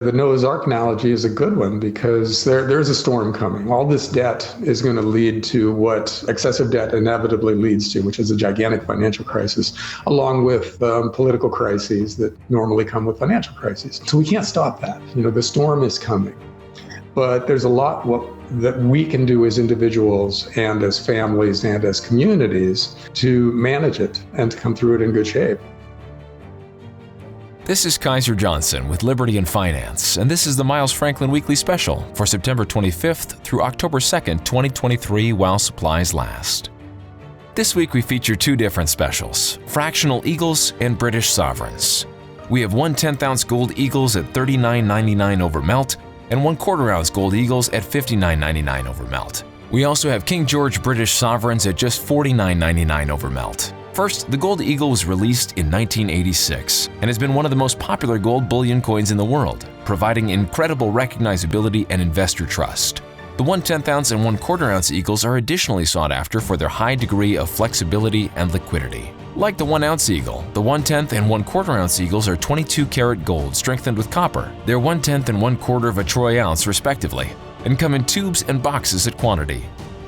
The Noah's Ark analogy is a good one because there's a storm coming. All this debt is going to lead to what excessive debt inevitably leads to, which is a gigantic financial crisis, along with political crises that normally come with financial crises. So we can't stop that. The storm is coming. But there's a lot that we can do as individuals and as families and as communities to manage it and to come through it in good shape. This is Kaiser Johnson with Liberty and Finance, and this is the Miles Franklin Weekly Special for September 25th through October 2nd, 2023, while supplies last. This week we feature two different specials, fractional eagles and British sovereigns. We have 1 10th-ounce gold eagles at $39.99 over melt and 1 1/4-ounce gold eagles at $59.99 over melt. We also have King George British sovereigns at just $49.99 over melt. First, the Gold Eagle was released in 1986 and has been one of the most popular gold bullion coins in the world, providing incredible recognizability and investor trust. The 1 10th-ounce and 1 1/4-ounce eagles are additionally sought after for their high degree of flexibility and liquidity. Like the 1-ounce eagle, the 1/10 and 1 1/4-ounce eagles are 22-karat gold strengthened with copper. They're 1/10 and 1/4 of a troy ounce respectively, and come in tubes and boxes at quantity.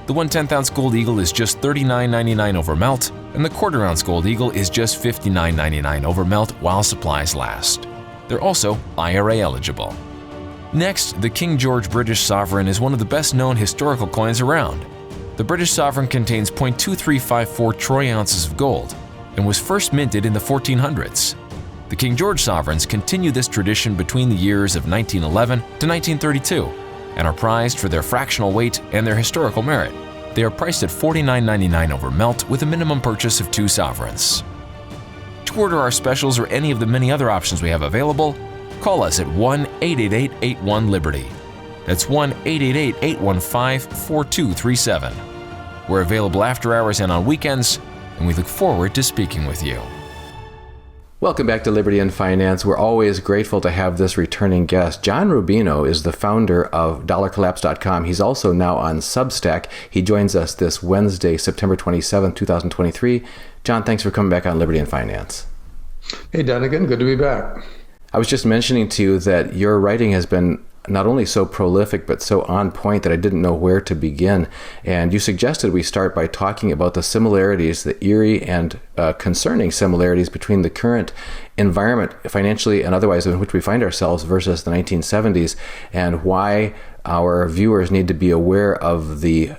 The 1 10th-ounce gold eagle is just $39.99 over melt, and the 1/4-ounce gold eagle is just $59.99 over melt while supplies last. They're also IRA eligible. Next, the King George British Sovereign is one of the best-known historical coins around. The British Sovereign contains 0.2354 troy ounces of gold and was first minted in the 1400s. The King George Sovereigns continue this tradition between the years of 1911 to 1932 and are prized for their fractional weight and their historical merit. They are priced at $49.99 over melt with a minimum purchase of 2 sovereigns. To order our specials or any of the many other options we have available, call us at 1-888-81-LIBERTY. That's 1-888-815-4237. We're available after hours and on weekends, and we look forward to speaking with you. Welcome back to Liberty and Finance. We're always grateful to have this returning guest. John Rubino is the founder of DollarCollapse.com. He's also now on Substack. He joins us this Wednesday, September 27th, 2023. John, thanks for coming back on Liberty and Finance. Hey, Dunnigan. Good to be back. I was just mentioning to you that your writing has been not only so prolific, but so on point that I didn't know where to begin. And you suggested we start by talking about the similarities, the eerie and concerning similarities between the current environment, financially and otherwise, in which we find ourselves versus the 1970s, and why our viewers need to be aware of the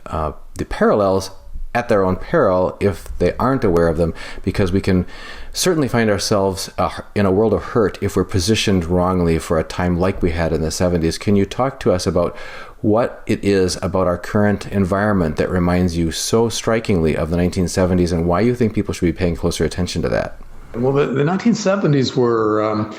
parallels at their own peril if they aren't aware of them, because we can certainly find ourselves in a world of hurt if we're positioned wrongly for a time like we had in the 70s. Can you talk to us about what it is about our current environment that reminds you so strikingly of the 1970s and why you think people should be paying closer attention to that? Well, the 1970s were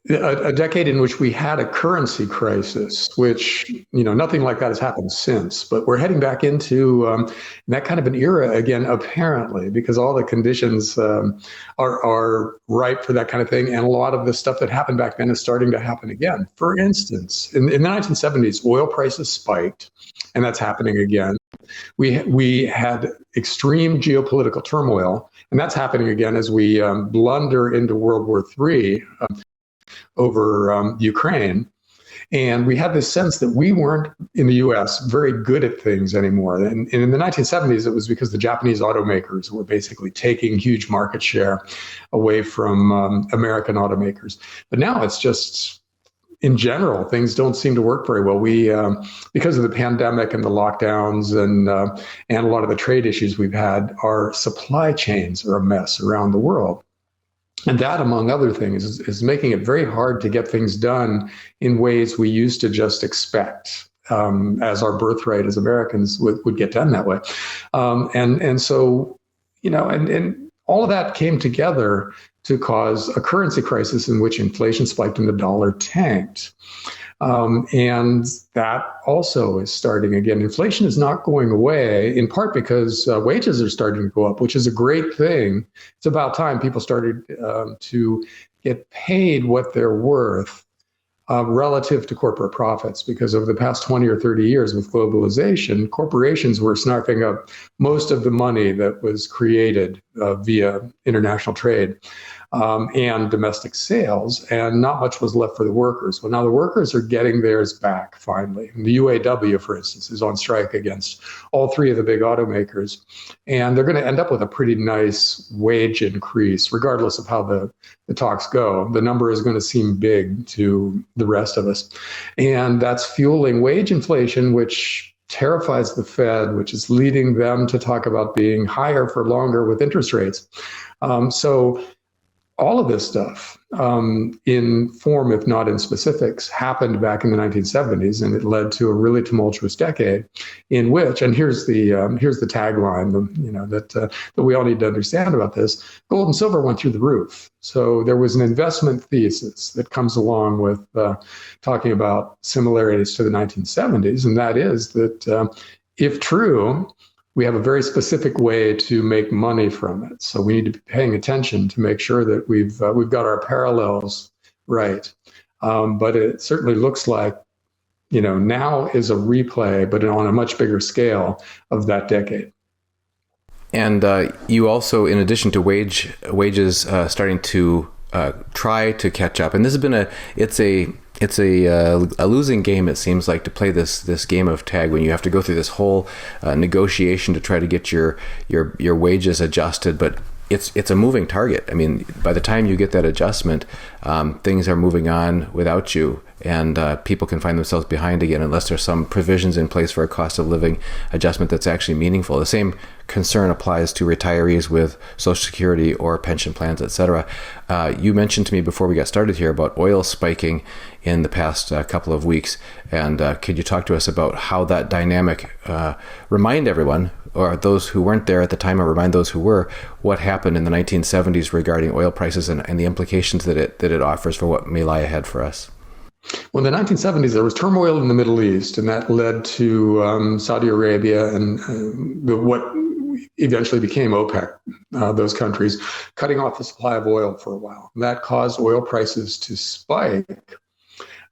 a decade in which we had a currency crisis, which, nothing like that has happened since. But we're heading back into that kind of an era again, apparently, because all the conditions are ripe for that kind of thing. And a lot of the stuff that happened back then is starting to happen again. For instance, in the 1970s, oil prices spiked, and that's happening again. We had extreme geopolitical turmoil, and that's happening again as we blunder into World War III. Over Ukraine. And we had this sense that we weren't, in the US, very good at things anymore. And in the 1970s, it was because the Japanese automakers were basically taking huge market share away from American automakers. But now it's just, in general, things don't seem to work very well. We, because of the pandemic and the lockdowns and a lot of the trade issues we've had, our supply chains are a mess around the world. And that, among other things, is making it very hard to get things done in ways we used to just expect, as our birthright as Americans would get done that way. And so, and all of that came together to cause a currency crisis in which inflation spiked and the dollar tanked. And that also is starting again. Inflation is not going away, in part because wages are starting to go up, which is a great thing. It's about time people started to get paid what they're worth relative to corporate profits, because over the past 20 or 30 years with globalization, corporations were snarfing up most of the money that was created via international trade. and domestic sales, and not much was left for the workers. Well, now the workers are getting theirs back finally. The UAW, for instance, is on strike against all three of the big automakers, and they're going to end up with a pretty nice wage increase, regardless of how the talks go. The number is going to seem big to the rest of us, and that's fueling wage inflation, which terrifies the Fed, which is leading them to talk about being higher for longer with interest rates. So all of this stuff, in form, if not in specifics, happened back in the 1970s, and it led to a really tumultuous decade in which, and here's the tagline, that we all need to understand about this: gold and silver went through the roof. So there was an investment thesis that comes along with talking about similarities to the 1970s, and that is that if true, we have a very specific way to make money from it. So we need to be paying attention to make sure that we've got our parallels right. But it certainly looks like, now is a replay, but on a much bigger scale, of that decade. And you also, in addition to wages starting to try to catch up, and this has been it's a losing game, it seems like, to play this game of tag when you have to go through this whole negotiation to try to get your wages adjusted. But it's a moving target. I mean, by the time you get that adjustment, things are moving on without you, and people can find themselves behind again unless there's some provisions in place for a cost of living adjustment that's actually meaningful. The same concern applies to retirees with Social Security or pension plans, etc. You mentioned to me before we got started here about oil spiking in the past couple of weeks, and could you talk to us about how that dynamic, remind everyone, or those who weren't there at the time, or remind those who were, what happened in the 1970s regarding oil prices and the implications that it offers for what may lie ahead for us? Well, in the 1970s, there was turmoil in the Middle East, and that led to Saudi Arabia and what eventually became OPEC, those countries, cutting off the supply of oil for a while. That caused oil prices to spike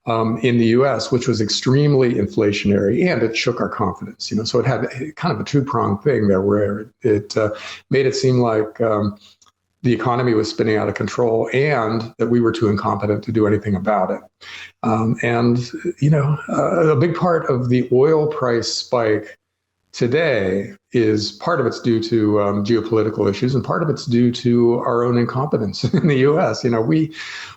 in the U.S., which was extremely inflationary, and it shook our confidence. So it had kind of a two-pronged thing there, where it made it seem like the economy was spinning out of control, and that we were too incompetent to do anything about it. A big part of the oil price spike today is, part of it's due to geopolitical issues, and part of it's due to our own incompetence in the U.S.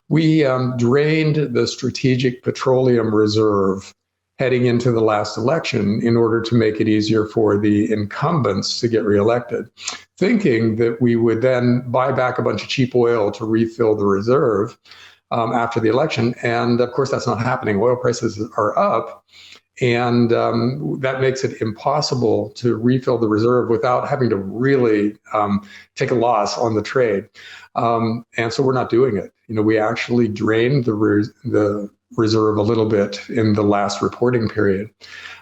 We drained the strategic petroleum reserve heading into the last election in order to make it easier for the incumbents to get reelected, thinking that we would then buy back a bunch of cheap oil to refill the reserve after the election. And of course, that's not happening. Oil prices are up, and that makes it impossible to refill the reserve without having to really take a loss on the trade. And so we're not doing it. We actually drained the reserve a little bit in the last reporting period.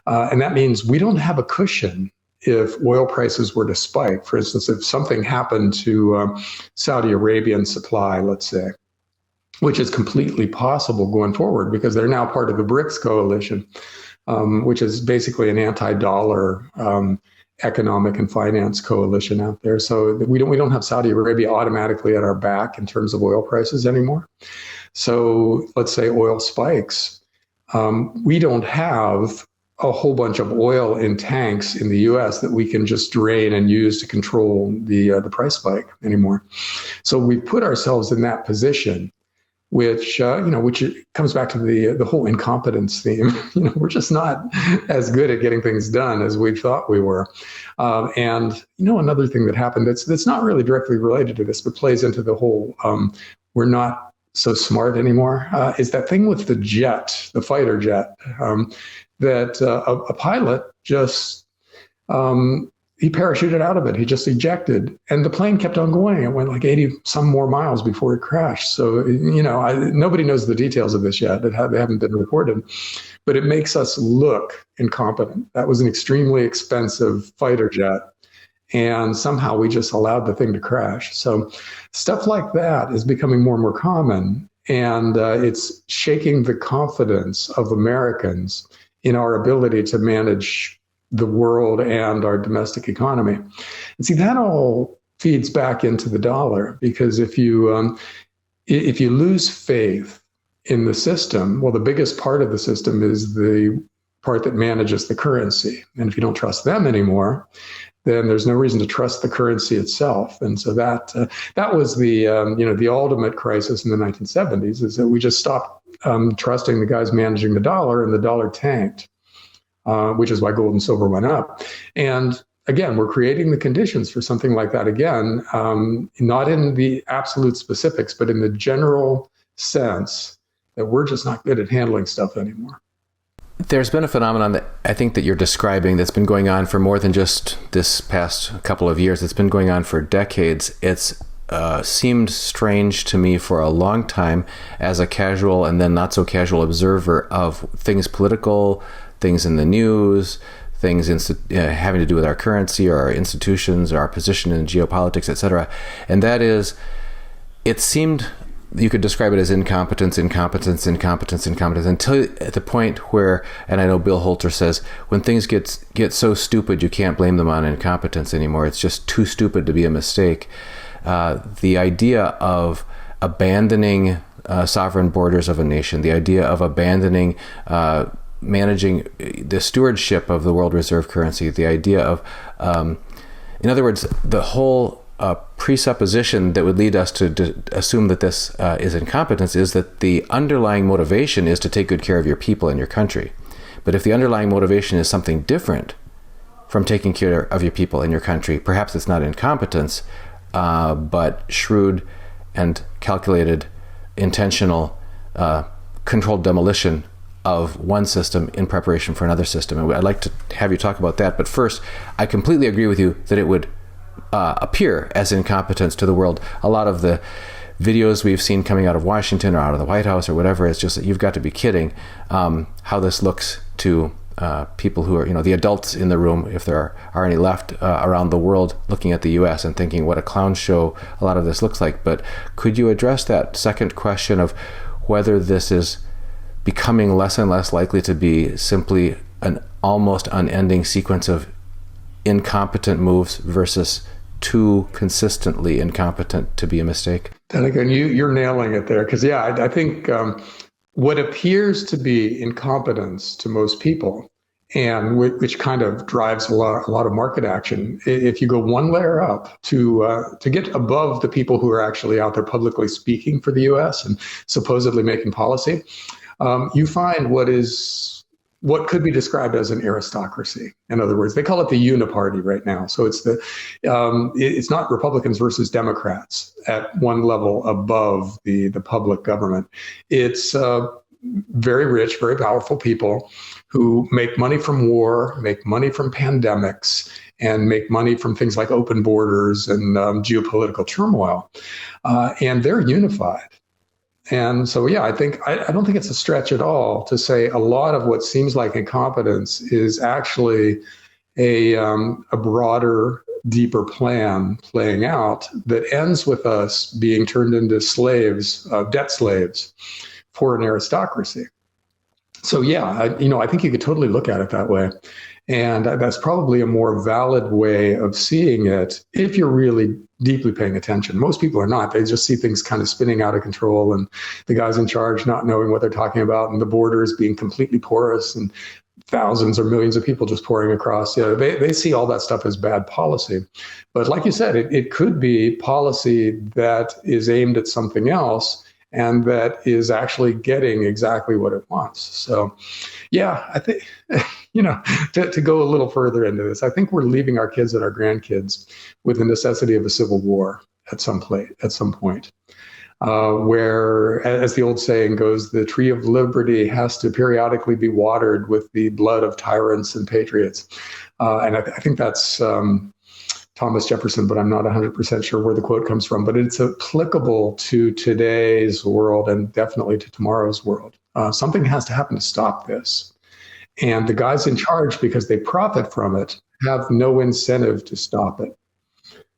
And that means we don't have a cushion if oil prices were to spike. For instance, if something happened to Saudi Arabian supply, let's say, which is completely possible going forward because they're now part of the BRICS coalition, which is basically an anti-dollar economic and finance coalition out there. So we don't have Saudi Arabia automatically at our back in terms of oil prices anymore. So let's say oil spikes. We don't have a whole bunch of oil in tanks in the U.S. that we can just drain and use to control the price spike anymore. So we put ourselves in that position, which comes back to the whole incompetence theme. We're just not as good at getting things done as we thought we were. And another thing that happened that's not really directly related to this, but plays into the whole we're not so smart anymore, is that thing with the fighter jet, that a pilot just he parachuted out of it. He just ejected, and the plane kept on going. It went like 80 some more miles before it crashed. So, nobody knows the details of this yet. They haven't been reported, but it makes us look incompetent. That was an extremely expensive fighter jet, and somehow we just allowed the thing to crash. So stuff like that is becoming more and more common, and it's shaking the confidence of Americans in our ability to manage the world and our domestic economy. And see, that all feeds back into the dollar, because if you lose faith in the system, well, the biggest part of the system is the part that manages the currency. And if you don't trust them anymore, then there's no reason to trust the currency itself. And so that was the the ultimate crisis in the 1970s, is that we just stopped trusting the guys managing the dollar, and the dollar tanked, which is why gold and silver went up. And again, we're creating the conditions for something like that again, not in the absolute specifics, but in the general sense that we're just not good at handling stuff anymore. There's been a phenomenon that I think that you're describing that's been going on for more than just this past couple of years. It's been going on for decades. It's seemed strange to me for a long time as a casual and then not so casual observer of things political, things in the news, things having to do with our currency or our institutions or our position in geopolitics, etc. And that is, it seemed you could describe it as incompetence until at the point where, and I know Bill Holter says, when things get so stupid, you can't blame them on incompetence anymore. It's just too stupid to be a mistake. The idea of abandoning sovereign borders of a nation, the idea of abandoning managing the stewardship of the world reserve currency, the idea of, in other words, the whole presupposition that would lead us to assume that this is incompetence is that the underlying motivation is to take good care of your people and your country. But if the underlying motivation is something different from taking care of your people and your country, perhaps it's not incompetence, but shrewd and calculated, intentional, controlled demolition of one system in preparation for another system. And I'd like to have you talk about that. But first, I completely agree with you that it would appear as incompetence to the world. A lot of the videos we've seen coming out of Washington or out of the White House or whatever, it's just that you've got to be kidding how this looks to people who are, the adults in the room, if there are any left around the world, looking at the U.S. and thinking what a clown show a lot of this looks like. But could you address that second question of whether this is becoming less and less likely to be simply an almost unending sequence of incompetent moves versus too consistently incompetent to be a mistake? And again, you're nailing it there, because I think what appears to be incompetence to most people, and which kind of drives a lot of market action, if you go one layer up to get above the people who are actually out there publicly speaking for the U.S. and supposedly making policy, you find what could be described as an aristocracy. In other words, they call it the uniparty right now. So it's not Republicans versus Democrats at one level above the public government. It's very rich, very powerful people who make money from war, make money from pandemics, and make money from things like open borders and geopolitical turmoil. And they're unified. And so, I don't think it's a stretch at all to say a lot of what seems like incompetence is actually a broader, deeper plan playing out that ends with us being turned into slaves, debt slaves for an aristocracy. So, I think you could totally look at it that way. And that's probably a more valid way of seeing it if you're really deeply paying attention. Most people are not. They just see things kind of spinning out of control, and the guys in charge not knowing what they're talking about, and the borders being completely porous, and thousands or millions of people just pouring across. They see all that stuff as bad policy. But like you said, it could be policy that is aimed at something else, and that is actually getting exactly what it wants. So, I think, to go a little further into this, I think we're leaving our kids and our grandkids with the necessity of a civil war at some point, where, as the old saying goes, the tree of liberty has to periodically be watered with the blood of tyrants and patriots. And I think that's Thomas Jefferson, but I'm not 100% sure where the quote comes from, but it's applicable to today's world and definitely to tomorrow's world. Something has to happen to stop this. And the guys in charge, because they profit from it, have no incentive to stop it.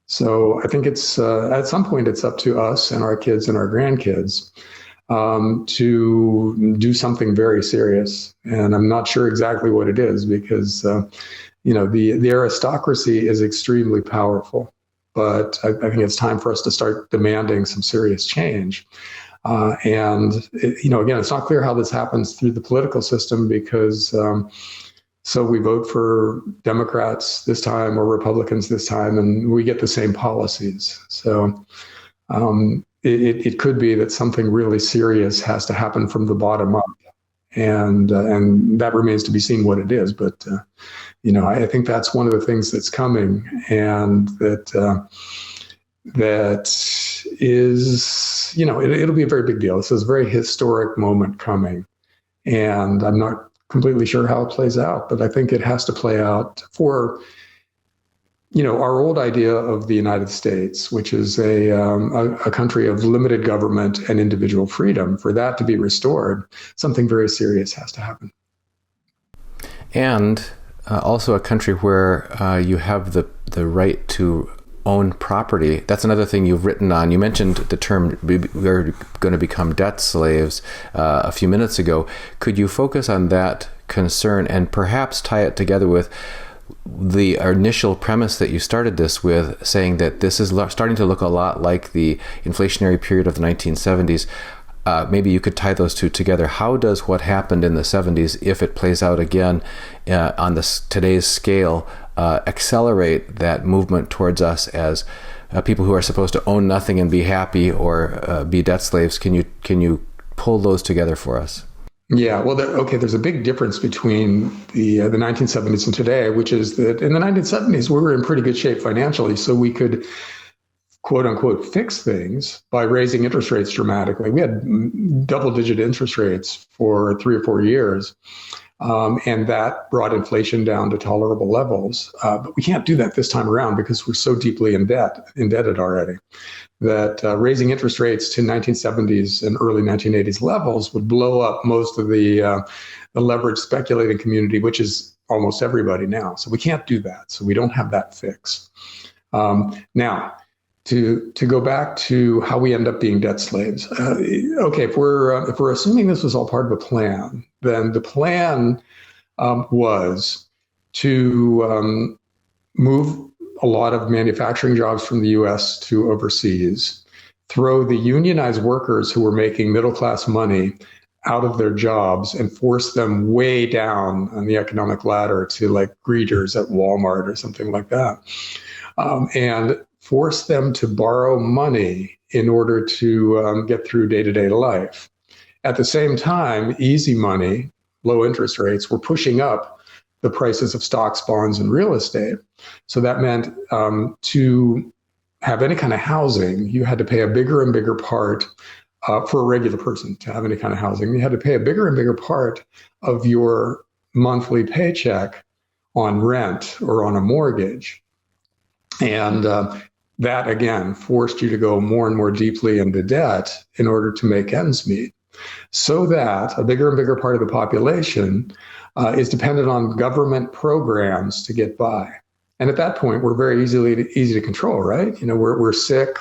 So I think it's at some point it's up to us and our kids and our grandkids to do something very serious. And I'm not sure exactly what it is, because the aristocracy is extremely powerful. but I think it's time for us to start demanding some serious change. Again, it's not clear how this happens through the political system because so we vote for Democrats this time or Republicans this time, and we get the same policies. So it could be that something really serious has to happen from the bottom up, and that remains to be seen what it is. But I think that's one of the things that's coming, and that is, it'll be a very big deal. This is a very historic moment coming, and I'm not completely sure how it plays out, but I think it has to play out for, our old idea of the United States, which is a country of limited government and individual freedom. For that to be restored, something very serious has to happen. And also a country where you have the right to own property. That's another thing you've written on. You mentioned the term we're going to become debt slaves a few minutes ago. Could you focus on that concern and perhaps tie it together with the initial premise that you started this with, saying that this is starting to look a lot like the inflationary period of the 1970s? Maybe you could tie those two together. How does what happened in the 70s, if it plays out again on today's scale, accelerate that movement towards us as people who are supposed to own nothing and be happy, or be debt slaves? Can you pull those together for us? Yeah, well, there's a big difference between the 1970s and today, which is that in the 1970s, we were in pretty good shape financially, so we could, quote unquote, fix things by raising interest rates dramatically. We had double-digit interest rates for 3 or 4 years, and that brought inflation down to tolerable levels. But we can't do that this time around because we're so deeply indebted already, that raising interest rates to 1970s and early 1980s levels would blow up most of the leveraged speculating community, which is almost everybody now. So we can't do that. So we don't have that fix. Now, to go back to how we end up being debt slaves. If we're assuming this was all part of a plan, then the plan was to move a lot of manufacturing jobs from the U.S. to overseas, throw the unionized workers who were making middle-class money out of their jobs and force them way down on the economic ladder to like greeters at Walmart or something like that, and force them to borrow money in order to get through day-to-day life. At the same time, easy money, low interest rates, were pushing up the prices of stocks, bonds, and real estate. So that meant to have any kind of housing, you had to pay a bigger and bigger part for a regular person to have any kind of housing. You had to pay a bigger and bigger part of your monthly paycheck on rent or on a mortgage. And that, again, forced you to go more and more deeply into debt in order to make ends meet, so that a bigger and bigger part of the population is dependent on government programs to get by. And at that point, we're very easy to control, right? We're sick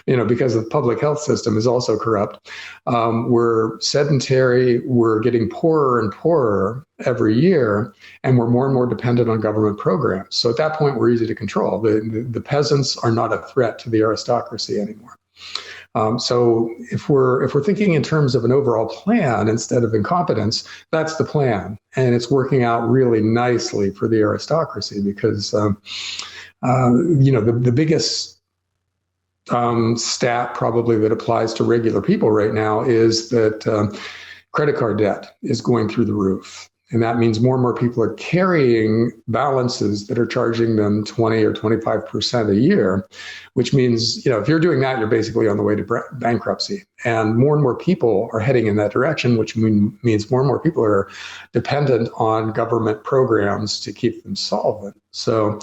because the public health system is also corrupt. We're sedentary. We're getting poorer and poorer every year, and we're more and more dependent on government programs. So at that point, we're easy to control. The peasants are not a threat to the aristocracy anymore. So if we're thinking in terms of an overall plan instead of incompetence, that's the plan, and it's working out really nicely for the aristocracy because the biggest stat probably that applies to regular people right now is that credit card debt is going through the roof. And that means more and more people are carrying balances that are charging them 20 or 25% a year, which means, if you're doing that, you're basically on the way to bankruptcy. And more people are heading in that direction, which means more and more people are dependent on government programs to keep them solvent. So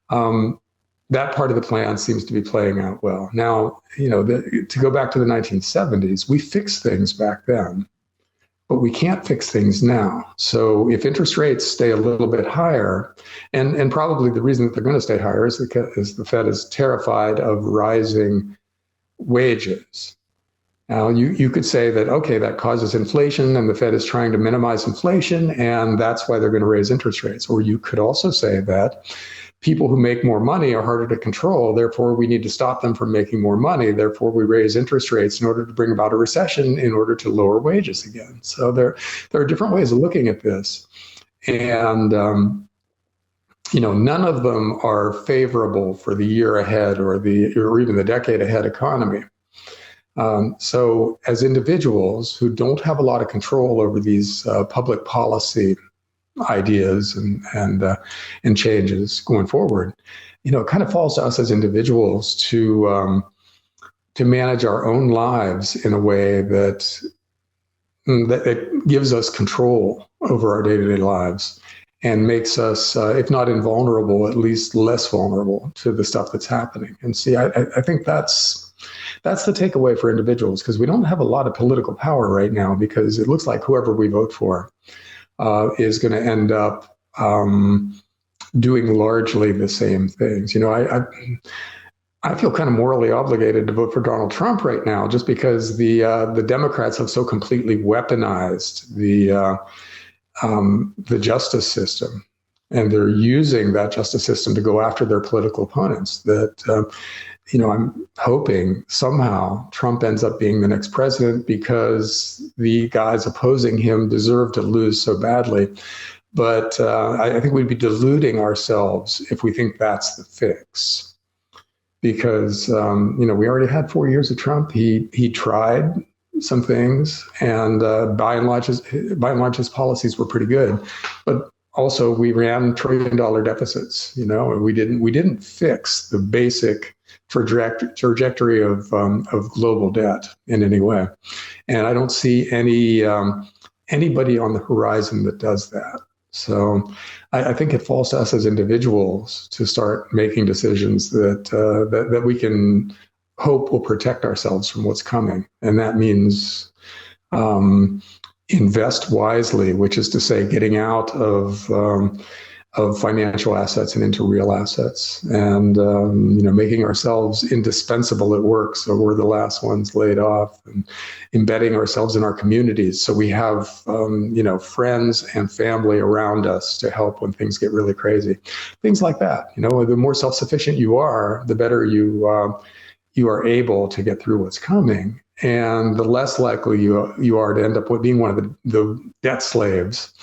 that part of the plan seems to be playing out well. Now, to go back to the 1970s, we fixed things back then, but we can't fix things now. So if interest rates stay a little bit higher, and probably the reason that they're going to stay higher is because the Fed is terrified of rising wages. Now, you could say that, okay, that causes inflation and the Fed is trying to minimize inflation, and that's why they're going to raise interest rates. Or you could also say that people who make more money are harder to control. Therefore, we need to stop them from making more money. Therefore, we raise interest rates in order to bring about a recession in order to lower wages again. So there are different ways of looking at this. And, none of them are favorable for the year ahead or even the decade ahead economy. So as individuals who don't have a lot of control over these public policy ideas and changes going forward, it kind of falls to us as individuals to manage our own lives in a way that it gives us control over our day-to-day lives and makes us, if not invulnerable, at least less vulnerable to the stuff that's happening. And see, I think that's the takeaway for individuals, because we don't have a lot of political power right now, because it looks like whoever we vote for is going to end up doing largely the same things. I feel kind of morally obligated to vote for Donald Trump right now, just because the Democrats have so completely weaponized the justice system, and they're using that justice system to go after their political opponents. That I'm hoping somehow Trump ends up being the next president, because the guys opposing him deserve to lose so badly. But I think we'd be deluding ourselves if we think that's the fix. Because, we already had 4 years of Trump. He tried some things, and by and large, his policies were pretty good. But also, we ran $1 trillion deficits. We didn't fix the basic trajectory of global debt in any way. And I don't see anybody on the horizon that does that. So I think it falls to us as individuals to start making decisions that we can hope will protect ourselves from what's coming. And that means invest wisely, which is to say getting out of financial assets and into real assets, and making ourselves indispensable at work, so we're the last ones laid off, and embedding ourselves in our communities so we have friends and family around us to help when things get really crazy. Things like that. The more self-sufficient you are, the better you are able to get through what's coming, and the less likely you are to end up with being one of the debt slaves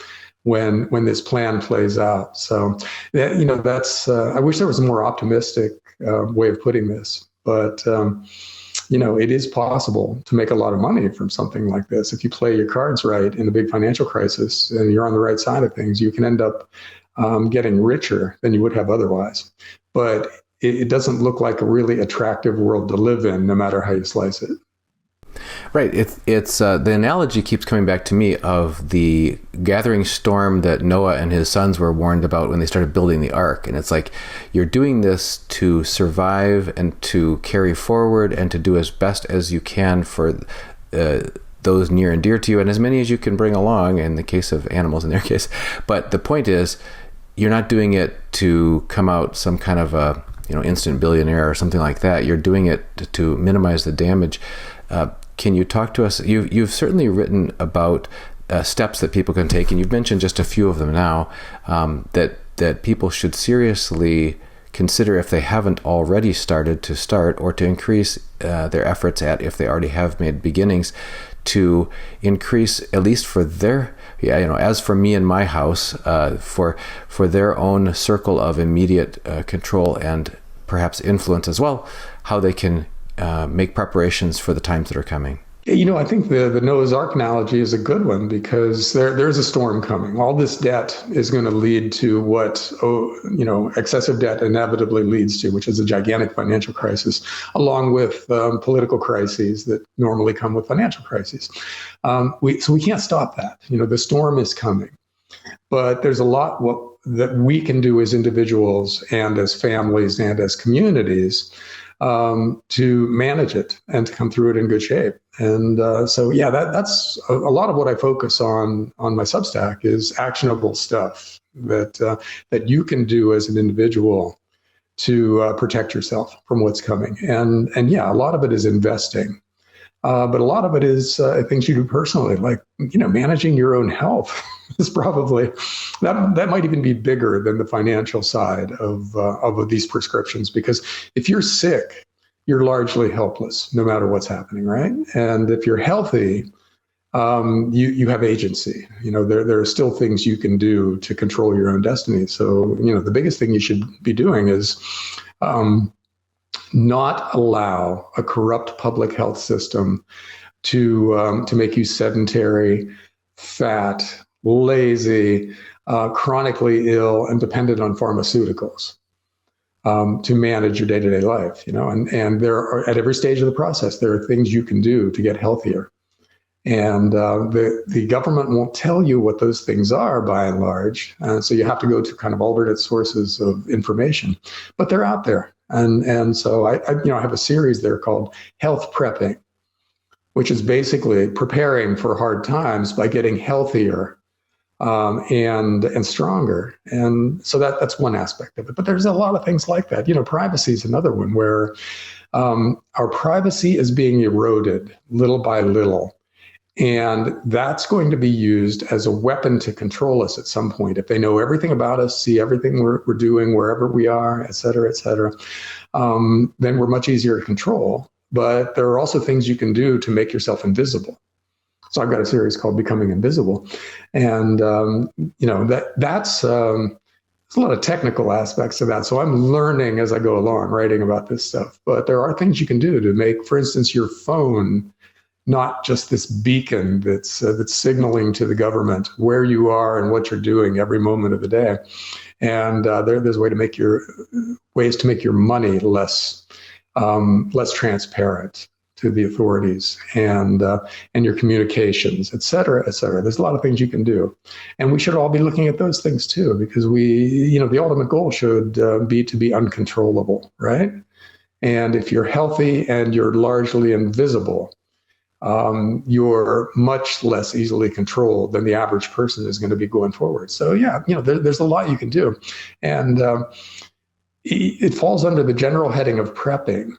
when this plan plays out. So that's I wish there was a more optimistic way of putting this, but it is possible to make a lot of money from something like this. If you play your cards right in a big financial crisis and you're on the right side of things, you can end up getting richer than you would have otherwise. But it doesn't look like a really attractive world to live in, no matter how you slice it. Right. It's the analogy keeps coming back to me of the gathering storm that Noah and his sons were warned about when they started building the ark. And it's like, you're doing this to survive and to carry forward and to do as best as you can for those near and dear to you, and as many as you can bring along in the case of animals in their case. But the point is, you're not doing it to come out some kind of a instant billionaire or something like that. You're doing it to minimize the damage. Can you talk to us? You've certainly written about steps that people can take, and you've mentioned just a few of them now, that people should seriously consider if they haven't already started to start, or to increase their efforts at, if they already have made beginnings, to increase, at least for their, as for me and my house, for their own circle of immediate control and perhaps influence as well, how they can make preparations for the times that are coming. I think the Noah's Ark analogy is a good one, because there's a storm coming. All this debt is going to lead to what excessive debt inevitably leads to, which is a gigantic financial crisis, along with political crises that normally come with financial crises. So we can't stop that. The storm is coming, but there's a lot that we can do as individuals and as families and as communities to manage it and to come through it in good shape. And that's a lot of what I focus on my Substack, is actionable stuff that you can do as an individual to protect yourself from what's coming. And a lot of it is investing, but a lot of it is things you do personally, like managing your own health. is probably that might even be bigger than the financial side of these prescriptions, because if you're sick, you're largely helpless no matter what's happening, right? And if you're healthy, you have agency. There are still things you can do to control your own destiny. So the biggest thing you should be doing is not allow a corrupt public health system to make you sedentary, fat, lazy, chronically ill, and dependent on pharmaceuticals to manage your day-to-day life. And there are, at every stage of the process, there are things you can do to get healthier. And the government won't tell you what those things are, by and large. So you have to go to kind of alternate sources of information, but they're out there. And so I have a series there called Health Prepping, which is basically preparing for hard times by getting healthier and stronger. And so that's one aspect of it. But there's a lot of things like that. Privacy is another one where our privacy is being eroded little by little. And that's going to be used as a weapon to control us at some point. If they know everything about us, see everything we're doing, wherever we are, et cetera, then we're much easier to control. But there are also things you can do to make yourself invisible. So I've got a series called Becoming Invisible. And, that's there's a lot of technical aspects of that. So I'm learning as I go along, writing about this stuff. But there are things you can do to make, for instance, your phone not just this beacon that's signaling to the government where you are and what you're doing every moment of the day. And there's ways to make your money less transparent to the authorities, and your communications, et cetera, et cetera. There's a lot of things you can do, and we should all be looking at those things too, because the ultimate goal should be to be uncontrollable, right? And if you're healthy and you're largely invisible, you're much less easily controlled than the average person is going to be going forward. So there's a lot you can do. And it falls under the general heading of prepping.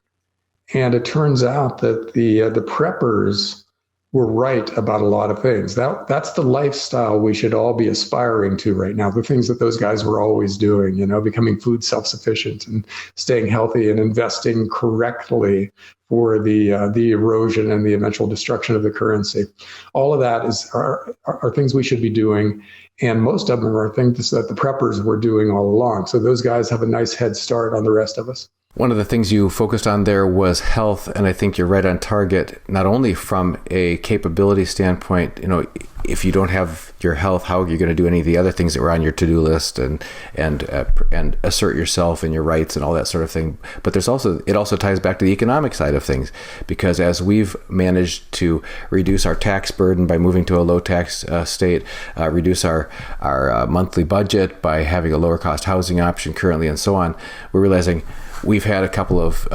And it turns out that the preppers were right about a lot of things. That's the lifestyle we should all be aspiring to right now. The things that those guys were always doing, becoming food self-sufficient and staying healthy and investing correctly for the erosion and the eventual destruction of the currency. All of that are things we should be doing. And most of them are things that the preppers were doing all along. So those guys have a nice head start on the rest of us. One of the things you focused on there was health, and I think you're right on target, not only from a capability standpoint. If you don't have your health, how are you going to do any of the other things that were on your to-do list and assert yourself and your rights and all that sort of thing? But it also ties back to the economic side of things, because as we've managed to reduce our tax burden by moving to a low tax state, reduce our monthly budget by having a lower cost housing option currently, and so on, we're realizing we've had a couple of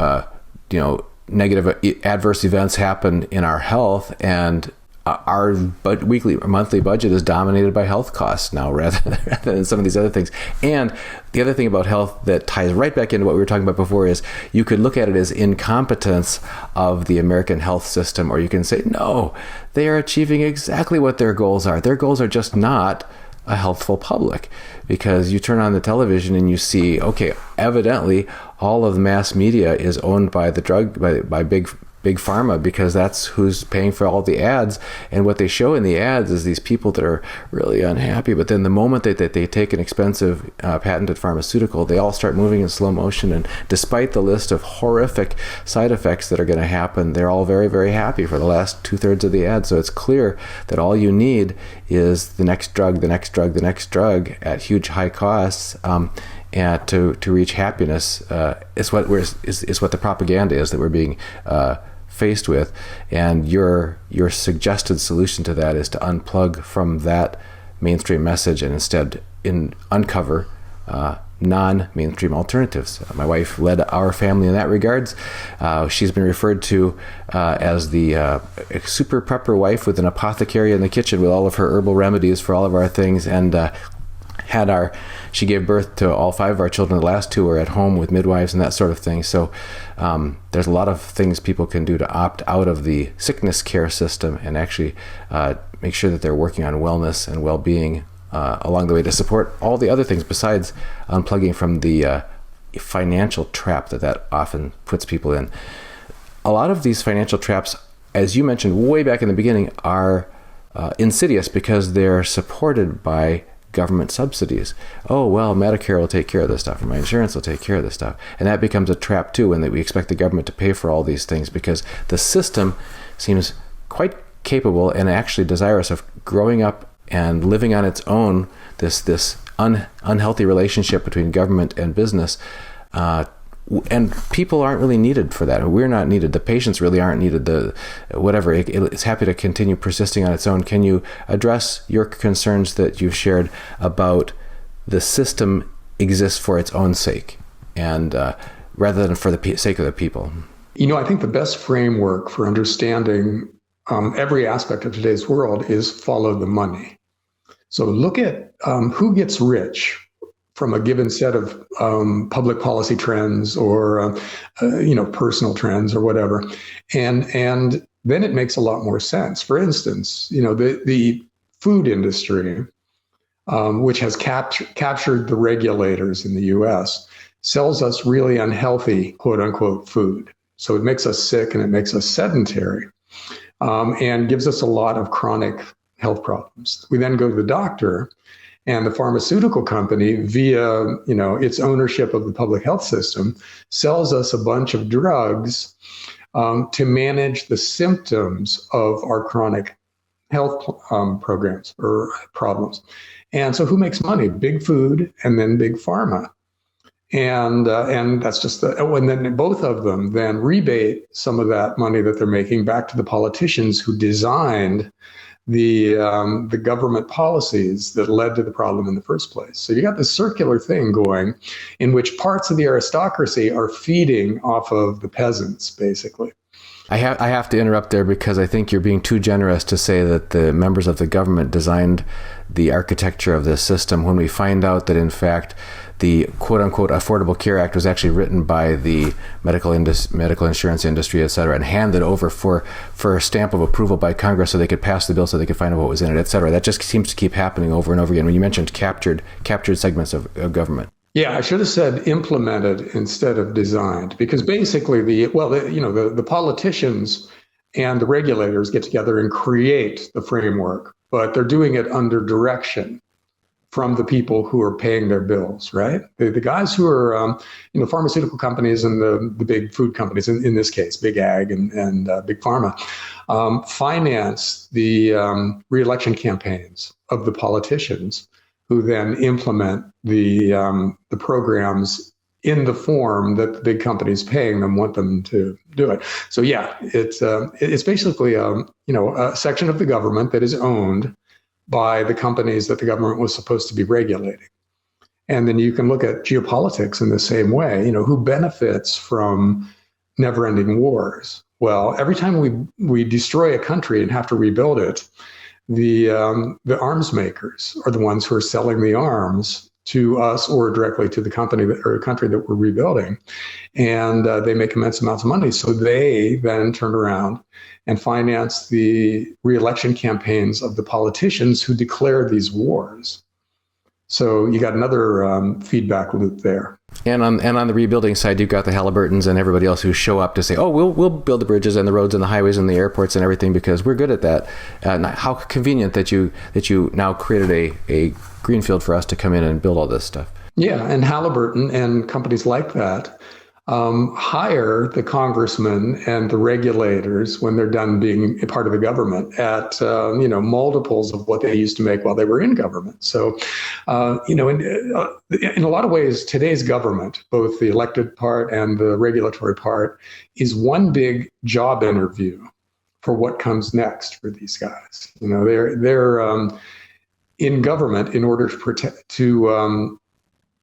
negative adverse events happen in our health, and our monthly budget is dominated by health costs now rather than some of these other things. And the other thing about health that ties right back into what we were talking about before is you could look at it as incompetence of the American health system, or you can say, no, they are achieving exactly what their goals are. Their goals are just not a healthful public, because you turn on the television and you see, okay, evidently all of the mass media is owned by by big pharma, because that's who's paying for all the ads. And what they show in the ads is these people that are really unhappy. But then the moment that they take an expensive patented pharmaceutical, they all start moving in slow motion. And despite the list of horrific side effects that are going to happen, they're all very, very happy for the last 2/3 of the ad. So it's clear that all you need is the next drug, the next drug, the next drug at huge high costs. And to reach happiness is what the propaganda is that we're being faced with. And your suggested solution to that is to unplug from that mainstream message and instead uncover non-mainstream alternatives. My wife led our family in that regards. She's been referred to as the super prepper wife with an apothecary in the kitchen with all of her herbal remedies for all of our things, and she gave birth to all 5 of our children. The last 2 are at home with midwives and that sort of thing. So there's a lot of things people can do to opt out of the sickness care system and actually make sure that they're working on wellness and well-being along the way to support all the other things besides unplugging from the financial trap that often puts people in. A lot of these financial traps, as you mentioned way back in the beginning, are insidious because they're supported by government subsidies. Oh, well, Medicare will take care of this stuff, or my insurance will take care of this stuff. And that becomes a trap too, when we expect the government to pay for all these things, because the system seems quite capable and actually desirous of growing up and living on its own, this unhealthy relationship between government and business. And people aren't really needed for that. We're not needed. The patients really aren't needed. It's happy to continue persisting on its own. Can you address your concerns that you've shared about the system exists for its own sake, and rather than for the sake of the people? I think the best framework for understanding every aspect of today's world is follow the money. So look at who gets rich from a given set of public policy trends or personal trends or whatever, and then it makes a lot more sense. For instance, the food industry, which has captured the regulators in the U.S., sells us really unhealthy, quote unquote, food. So it makes us sick and it makes us sedentary, and gives us a lot of chronic health problems. We then go to the doctor, and the pharmaceutical company, via its ownership of the public health system, sells us a bunch of drugs to manage the symptoms of our chronic health programs or problems. And so, who makes money? Big food, and then big pharma. And that's just and then both of them then rebate some of that money that they're making back to the politicians who designed the government policies that led to the problem in the first place. So you got this circular thing going in which parts of the aristocracy are feeding off of the peasants, basically. I have to interrupt there because I think you're being too generous to say that the members of the government designed the architecture of this system, when we find out that, in fact, the quote-unquote Affordable Care Act was actually written by the medical insurance industry, et cetera, and handed over for a stamp of approval by Congress so they could pass the bill so they could find out what was in it, et cetera. That just seems to keep happening over and over again. When you mentioned captured segments of government. Yeah, I should have said implemented instead of designed, because basically the politicians and the regulators get together and create the framework, but they're doing it under direction from the people who are paying their bills, right? The guys who are, pharmaceutical companies and the big food companies, in this case, big ag and big pharma, finance the re-election campaigns of the politicians, who then implement the programs in the form that the big companies paying them want them to do it. So yeah, it's basically a section of the government that is owned by the companies that the government was supposed to be regulating. And then you can look at geopolitics in the same way. Who benefits from never-ending wars? Well, every time we destroy a country and have to rebuild it, the arms makers are the ones who are selling the arms to us or directly to the company or country that we're rebuilding. And they make immense amounts of money. So they then turn around and finance the re-election campaigns of the politicians who declare these wars. So you got another feedback loop there. And on the rebuilding side, you've got the Halliburtons and everybody else who show up to say, "Oh, we'll build the bridges and the roads and the highways and the airports and everything because we're good at that." How convenient that you now created a greenfield for us to come in and build all this stuff. Yeah, and Halliburton and companies like that hire the congressmen and the regulators when they're done being a part of the government at multiples of what they used to make while they were in government. So in a lot of ways, today's government, both the elected part and the regulatory part, is one big job interview for what comes next for these guys. They're in government in order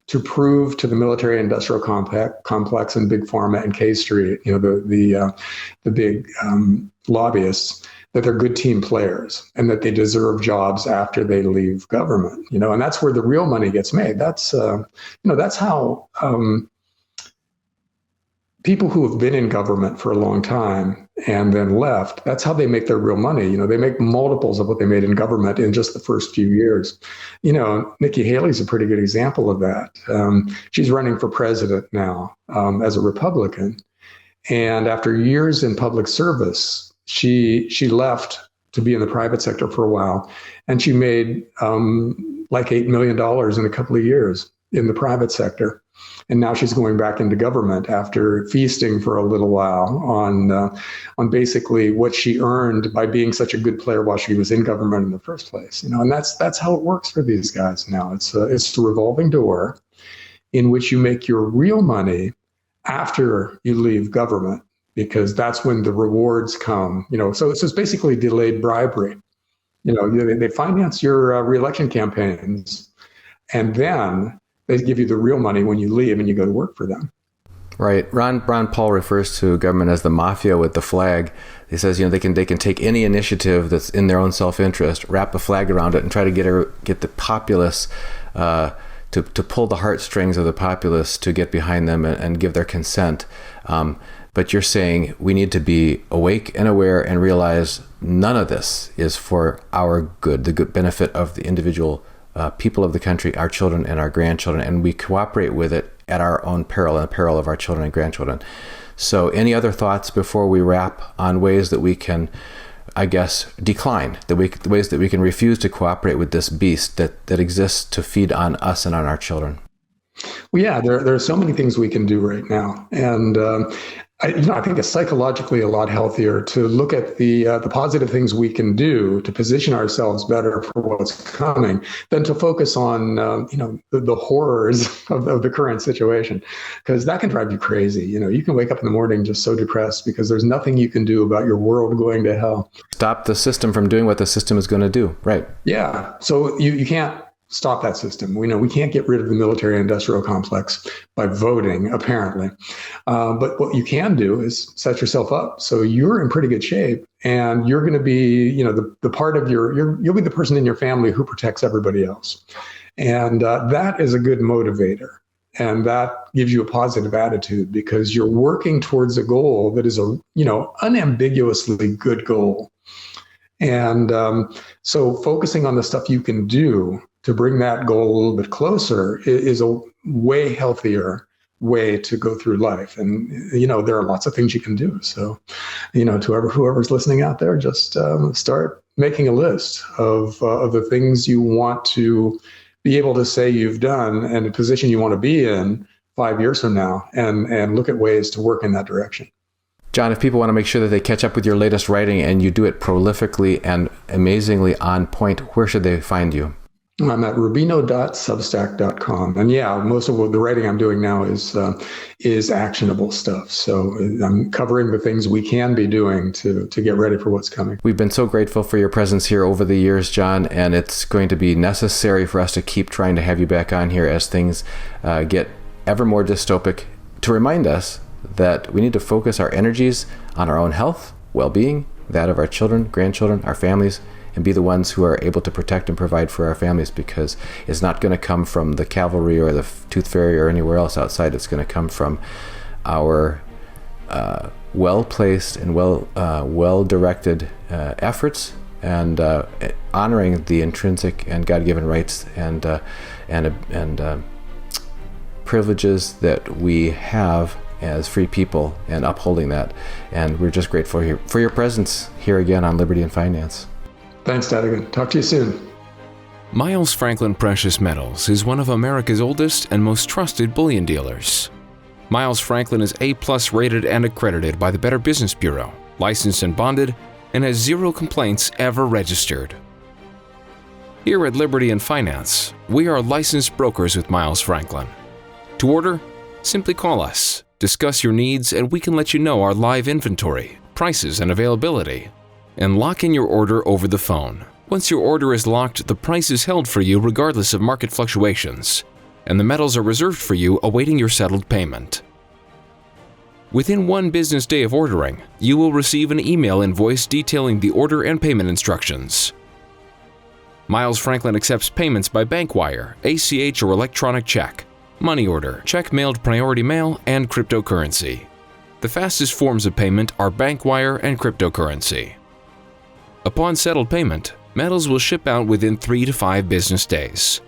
to prove to the military industrial complex and big pharma and K Street, the big lobbyists, that they're good team players and that they deserve jobs after they leave government. And that's where the real money gets made. That's how people who have been in government for a long time and then left, that's how they make their real money. You know, they make multiples of what they made in government in just the first few years. You know, Nikki Haley's a pretty good example of that. She's running for president now as a Republican. And after years in public service, she left to be in the private sector for a while. And she made like $8 million in a couple of years in the private sector. And now she's going back into government after feasting for a little while on basically what she earned by being such a good player while she was in government in the first place. You know, and that's how it works for these guys now. It's a revolving door in which you make your real money after you leave government, because that's when the rewards come. You know, so it's basically delayed bribery. You know, they finance your reelection campaigns, and then they give you the real money when you leave and you go to work for them. Right. Ron Paul refers to government as the mafia with the flag. He says, you know, they can take any initiative that's in their own self-interest, wrap a flag around it, and try to get the populace to pull the heartstrings of the populace to get behind them and give their consent. But you're saying we need to be awake and aware and realize none of this is for our good, the good benefit of the individual people of the country, our children and our grandchildren, and we cooperate with it at our own peril and the peril of our children and grandchildren. So any other thoughts before we wrap on ways that we can, I guess, decline, the ways that we can refuse to cooperate with this beast that exists to feed on us and on our children? Well, yeah, there are so many things we can do right now. And I think it's psychologically a lot healthier to look at the positive things we can do to position ourselves better for what's coming than to focus on the horrors of the current situation, because that can drive you crazy. You know, you can wake up in the morning just so depressed because there's nothing you can do about your world going to hell. Stop the system from doing what the system is going to do. Right. Yeah. So you can't stop that system. We know we can't get rid of the military industrial complex by voting, apparently. But what you can do is set yourself up so you're in pretty good shape, and you're going to be, you know, the part of you'll be the person in your family who protects everybody else. And that is a good motivator. And that gives you a positive attitude because you're working towards a goal that is unambiguously good goal. And so focusing on the stuff you can do to bring that goal a little bit closer is a way healthier way to go through life. And, you know, there are lots of things you can do. So, you know, to whoever's listening out there, just start making a list of the things you want to be able to say you've done and the position you want to be in 5 years from now, and look at ways to work in that direction. John, if people want to make sure that they catch up with your latest writing and you do it prolifically and amazingly on point, where should they find you? I'm at rubino.substack.com. And yeah, most of the writing I'm doing now is actionable stuff. So I'm covering the things we can be doing to get ready for what's coming. We've been so grateful for your presence here over the years, John, and it's going to be necessary for us to keep trying to have you back on here as things get ever more dystopic, to remind us that we need to focus our energies on our own health, well-being, that of our children, grandchildren, our families, and be the ones who are able to protect and provide for our families, because it's not going to come from the cavalry or the tooth fairy or anywhere else outside. It's going to come from our well-placed and well-directed efforts, and honoring the intrinsic and God-given rights and privileges that we have as free people, and upholding that. And we're just grateful for your presence here again on Liberty and Finance. Thanks, Dadigan. Talk to you soon. Miles Franklin Precious Metals is one of America's oldest and most trusted bullion dealers. Miles Franklin is A+ rated and accredited by the Better Business Bureau, licensed and bonded, and has 0 complaints ever registered. Here at Liberty and Finance, we are licensed brokers with Miles Franklin. To order, simply call us, discuss your needs, and we can let you know our live inventory, prices, and availability, and lock in your order over the phone. Once your order is locked, the price is held for you regardless of market fluctuations, and the metals are reserved for you awaiting your settled payment. Within 1 business day of ordering, you will receive an email invoice detailing the order and payment instructions. Miles Franklin accepts payments by bank wire, ACH or electronic check, money order, check mailed priority mail, and cryptocurrency. The fastest forms of payment are bank wire and cryptocurrency. Upon settled payment, metals will ship out within 3 to 5 business days.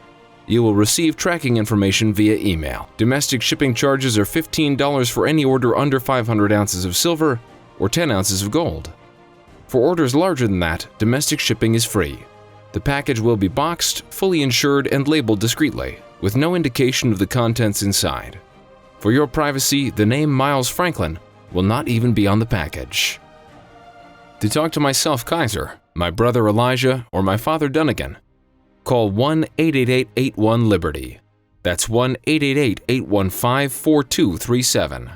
You will receive tracking information via email. Domestic shipping charges are $15 for any order under 500 ounces of silver or 10 ounces of gold. For orders larger than that, domestic shipping is free. The package will be boxed, fully insured, and labeled discreetly, with no indication of the contents inside. For your privacy, the name Miles Franklin will not even be on the package. To talk to myself, Kaiser, my brother Elijah, or my father Dunnigan, call 1-888-81-LIBERTY. That's 1-888-815-4237.